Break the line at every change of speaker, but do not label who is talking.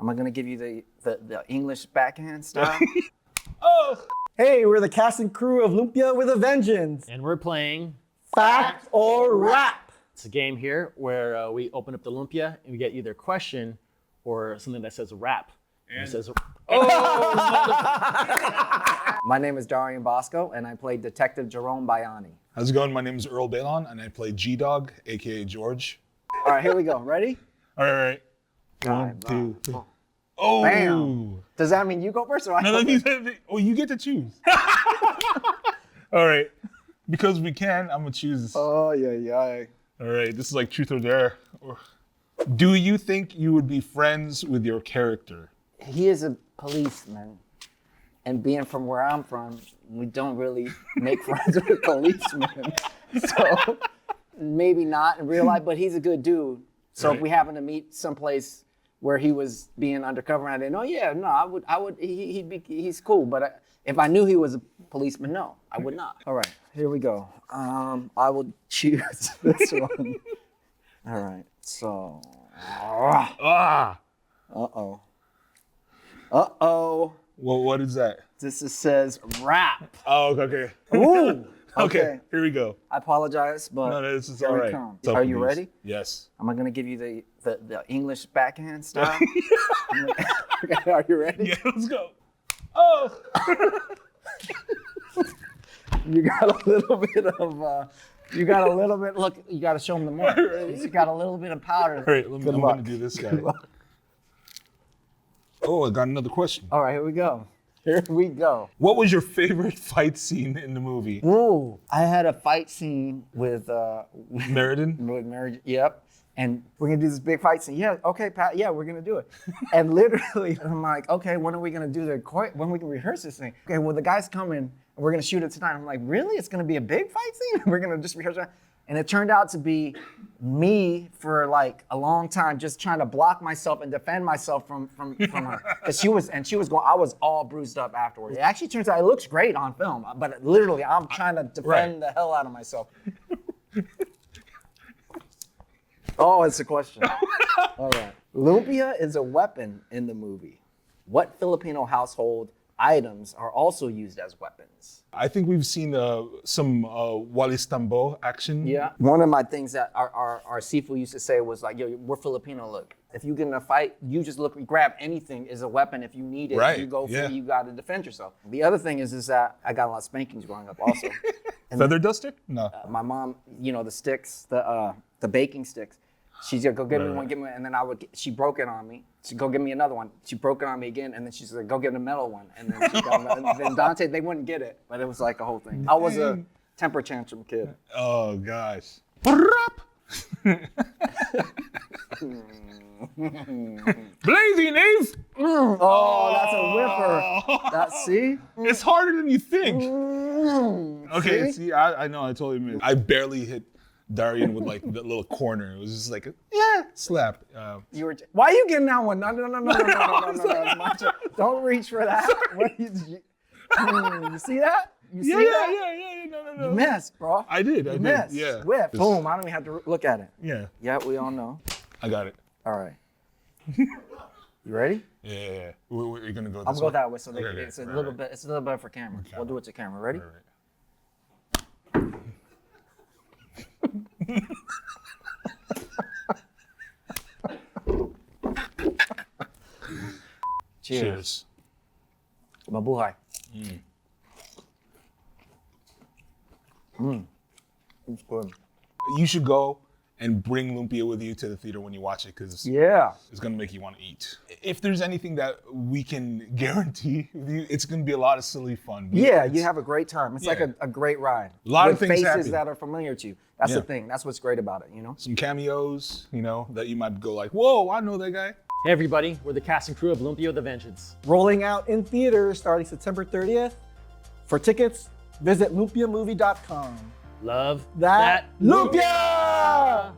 Am I gonna give you the English backhand style?
Oh!
Hey, we're the cast and crew of Lumpia with a Vengeance.
And we're playing
Fact or Rap.
It's a game here where we open up the lumpia and we get either a question or something that says rap. And it says,
My name is Darion Bosco, and I play Detective Jerome Bayani.
How's it going? My name is Earl Baon, and I play G-Dog, aka George.
All right, here we go. Ready?
All right.
One,
two, three. Oh!
Bam. Does that mean you go first or I
No,
go
that
first?
means oh, you get to choose. All right. Because we can, I'm gonna choose.
Oh, yeah.
All right, this is like truth or dare. Do you think you would be friends with your character?
He is a policeman, and being from where I'm from, we don't really make friends with policemen. So maybe not in real life, but he's a good dude. So
Right.
if we happen to meet someplace where he was being undercover, and I didn't know, he's cool. But if I knew he was a policeman, no, I would not. All right, here we go. I will choose this one. All right, so. Uh-oh.
Well, what is that?
This says rap.
Oh, okay.
Ooh.
Okay, here we go.
I apologize, but
No, this is
here
all
we
right.
come.
It's up
Are
to
you
these.
ready?
Yes.
Am I gonna give you the English backhand style? Okay, are you ready?
Yeah, let's go. Oh!
You got a little bit of, look, you gotta show them the mark. You got a little bit of powder.
All right, I'm
luck.
gonna do this guy. Oh, I got another question.
All right, here we go. Here we go.
What was your favorite fight scene in the movie?
Ooh, I had a fight scene with
Meriden?
with Mary. Yep. And we're gonna do this big fight scene. Yeah, okay, Pat. Yeah, we're gonna do it. And literally, I'm like, okay, when are we gonna do when we can rehearse this thing? Okay, well, the guy's coming, and we're gonna shoot it tonight. I'm like, really? It's gonna be a big fight scene? We're gonna just rehearse it? And it turned out to be me for like a long time, just trying to block myself and defend myself from her. Because she was going, I was all bruised up afterwards. It actually turns out it looks great on film, but literally, I'm trying to defend the hell out of myself. Oh, it's a question. All right. Lumpia is a weapon in the movie. What Filipino household items are also used as weapons?
I think we've seen some Walis Tambo action.
Yeah. One of my things that our Sifu used to say was like, yo, we're Filipino, look. If you get in a fight, you just look, grab anything is a weapon. If you need it,
Right,
you go for
yeah.
it, you got to defend yourself. The other thing is that I got a lot of spankings growing up also. And
Feather duster? No.
my mom, the sticks, the baking sticks. She's like, go get me one, and then she broke it on me. She'd go get me another one. She broke it on me again, and then she's like, go get a metal one. And then then Dante, they wouldn't get it, but it was like a whole thing. I was a temper tantrum kid.
Oh, gosh. Blazing Ace!
Oh, that's a whipper. See?
It's harder than you think. Okay,
See?
I know, I totally missed. I barely hit Darion with like the little corner. It was just like a slap.
Why are you getting that one? No. Macho. Don't reach for that. You see that? You see that?
Yeah. No.
You missed, bro.
I did.
Missed.
Yeah.
Whip. Boom. I don't even have to look at it.
Yeah.
Yeah, we all know.
I got it.
All right. You ready?
Yeah. We're gonna go this
I'm gonna go
way?
that way, so
Okay,
it's a little bit. It's a little better for camera. We'll do it to camera. Ready?
All right. Cheers.
Mabuhay. It's good.
You should go and bring Lumpia with you to the theater when you watch it, because
Yeah.
it's gonna make you want to eat. If there's anything that we can guarantee with you, it's gonna be a lot of silly fun.
Yeah,
It's-
you have a great time. It's like
Yeah.
a great ride.
A lot of
with
things
faces
happen.
that are familiar to you. That's the
Yeah.
thing. That's what's great about it,
some cameos, that you might go like, whoa, I know that guy.
hey everybody, we're the cast and crew of Lumpia with a Vengeance.
Rolling out in theaters starting September 30th. For tickets, visit lumpiamovie.com.
Love
That Lumpia!